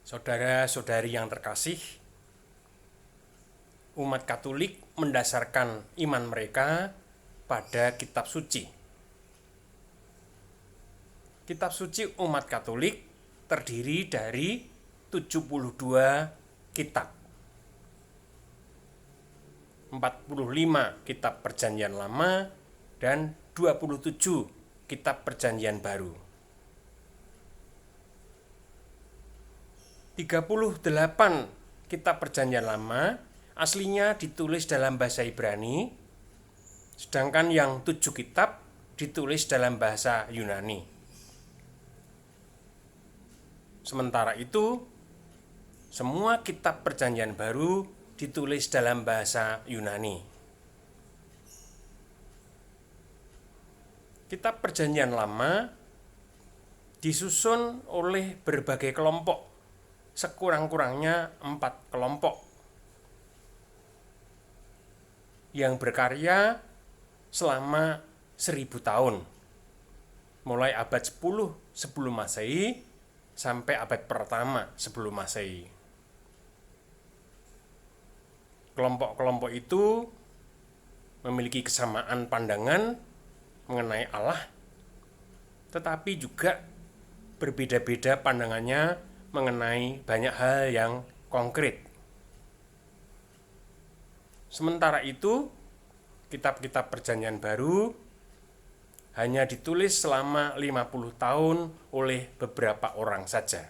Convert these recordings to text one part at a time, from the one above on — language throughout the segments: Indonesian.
Saudara-saudari yang terkasih, umat Katolik mendasarkan iman mereka pada kitab suci. Kitab suci umat Katolik terdiri dari 72 kitab. 45 kitab Perjanjian Lama dan 27 kitab Perjanjian Baru. 38 kitab Perjanjian Lama aslinya ditulis dalam bahasa Ibrani, sedangkan yang 7 kitab ditulis dalam bahasa Yunani. Sementara itu, semua kitab Perjanjian Baru ditulis dalam bahasa Yunani. Kitab Perjanjian Lama disusun oleh berbagai kelompok, sekurang-kurangnya 4 kelompok yang berkarya selama 1000 tahun, mulai abad 10 sebelum Masehi sampai abad pertama sebelum Masehi. Kelompok-kelompok itu memiliki kesamaan pandangan mengenai Allah, tetapi juga berbeda-beda pandangannya mengenai banyak hal yang konkret. Sementara itu, kitab-kitab Perjanjian Baru hanya ditulis selama 50 tahun oleh beberapa orang saja.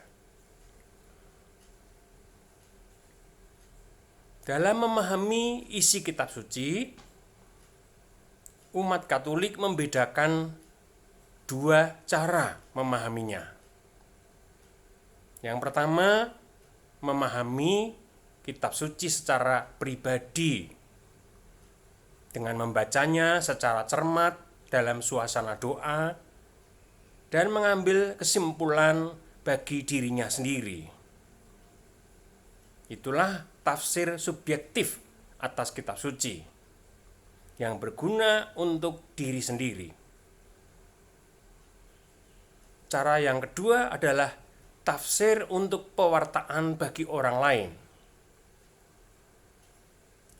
Dalam memahami isi kitab suci, umat Katolik membedakan 2 cara memahaminya. Yang pertama, memahami kitab suci secara pribadi dengan membacanya secara cermat dalam suasana doa dan mengambil kesimpulan bagi dirinya sendiri. Itulah tafsir subjektif atas kitab suci yang berguna untuk diri sendiri. Cara yang kedua adalah tafsir untuk pewartaan bagi orang lain.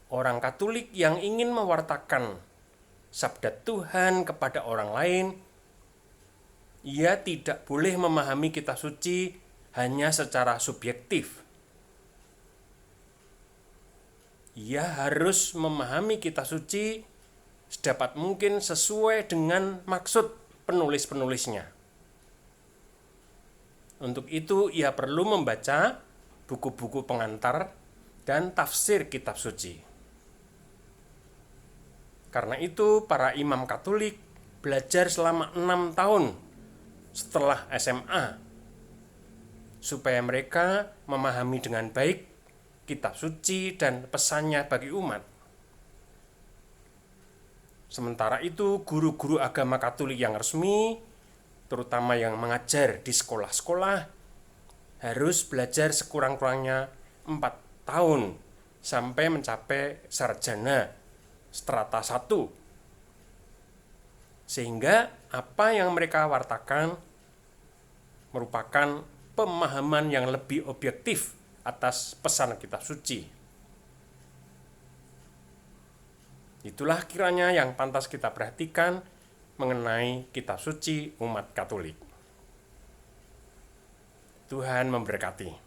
Orang Katolik yang ingin mewartakan sabda Tuhan kepada orang lain, ia tidak boleh memahami kitab suci hanya secara subjektif. Ia harus memahami kitab suci sedapat mungkin sesuai dengan maksud penulis-penulisnya. Untuk itu, ia perlu membaca buku-buku pengantar dan tafsir kitab suci. Karena itu, para imam Katolik belajar selama 6 tahun setelah SMA, supaya mereka memahami dengan baik kitab suci dan pesannya bagi umat. Sementara itu, guru-guru agama Katolik yang resmi, terutama yang mengajar di sekolah-sekolah, harus belajar sekurang-kurangnya 4 tahun sampai mencapai sarjana strata 1. Sehingga apa yang mereka wartakan merupakan pemahaman yang lebih objektif atas pesan kitab suci. Itulah kiranya yang pantas kita perhatikan mengenai kitab suci umat Katolik. Tuhan memberkati.